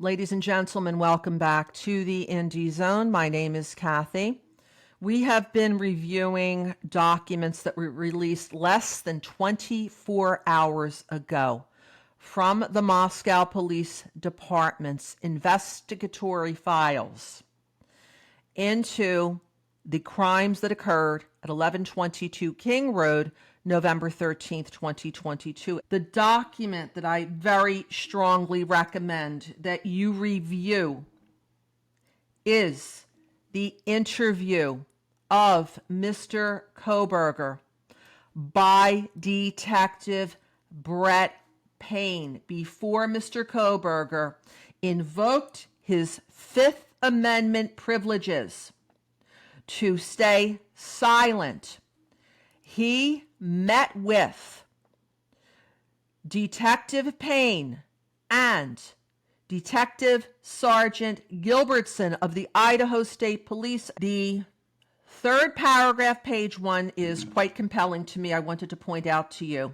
Ladies and gentlemen, welcome back to the Indie Zone. My name is Kathy. We have been reviewing documents that were released less than 24 hours ago from the Moscow Police Department's investigatory files into the crimes that occurred at 1122 King Road, November 13th, 2022. The document that I very strongly recommend that you review is the interview of Mr. Kohberger by Detective Brett Payne before Mr. Kohberger invoked his Fifth Amendment privileges to stay silent. He met with Detective Payne and Detective Sergeant Gilbertson of the Idaho State Police. The third paragraph, page 1, is quite compelling to me. I wanted to point out to you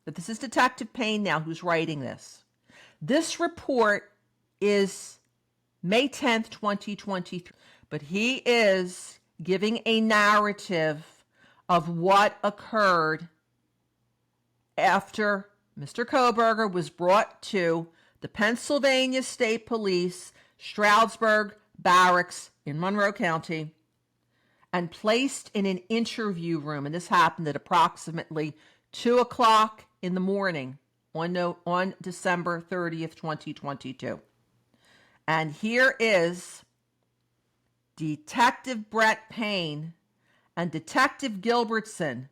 that this is Detective Payne now who's writing this. This report is May 10th, 2023, but he is giving a narrative of what occurred after Mr. Kohberger was brought to the Pennsylvania State Police Stroudsburg Barracks in Monroe County and placed in an interview room. And this happened at approximately 2 o'clock in the morning on December 30th, 2022. And here is Detective Brett Payne and Detective Gilbertson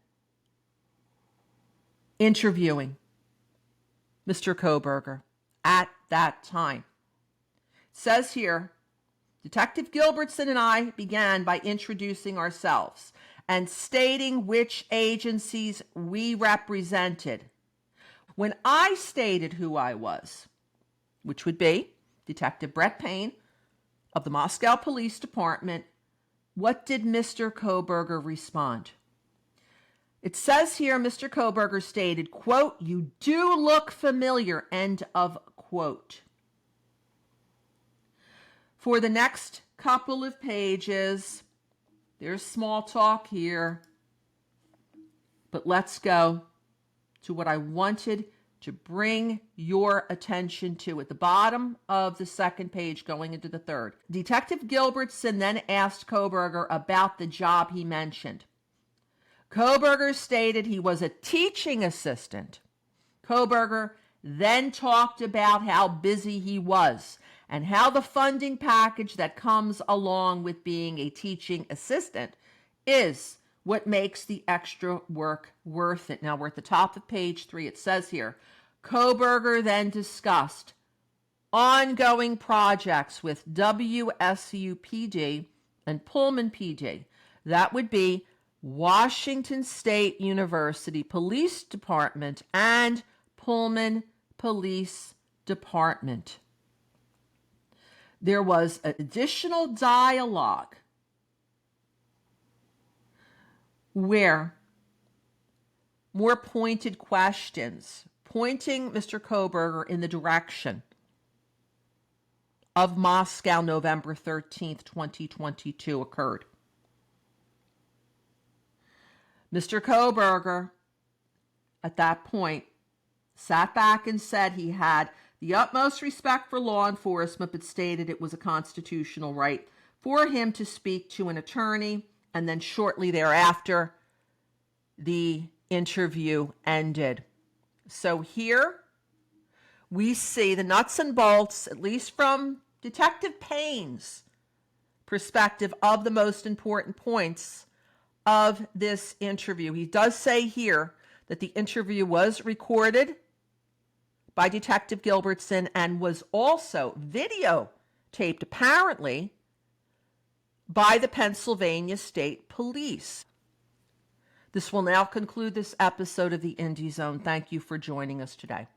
interviewing Mr. Kohberger at that time. It says here, Detective Gilbertson and I began by introducing ourselves and stating which agencies we represented. When I stated who I was, which would be Detective Brett Payne of the Moscow Police Department, what did Mr. Kohberger respond? It says here, Mr. Kohberger stated, quote, "You do look familiar," end of quote. For the next couple of pages, there's small talk here, but let's go to what I wanted to bring your attention to at the bottom of the second page going into the third. Detective Gilbertson then asked Kohberger about the job he mentioned. Kohberger stated he was a teaching assistant. Kohberger then talked about how busy he was and how the funding package that comes along with being a teaching assistant is what makes the extra work worth it. Now we're at the top of page 3. It says here, Kohberger then discussed ongoing projects with WSU PD and Pullman PD. That would be Washington State University Police Department and Pullman Police Department. There was additional dialogue where more pointed questions pointing Mr. Kohberger in the direction of Moscow, November 13th, 2022 occurred. Mr. Kohberger, at that point, sat back and said he had the utmost respect for law enforcement, but stated it was a constitutional right for him to speak to an attorney. And then shortly thereafter, the interview ended. So here we see the nuts and bolts, at least from Detective Payne's perspective, of the most important points of this interview. He does say here that the interview was recorded by Detective Gilbertson and was also videotaped, apparently, by the Pennsylvania State Police. This will now conclude this episode of the Indie Zone. Thank you for joining us today.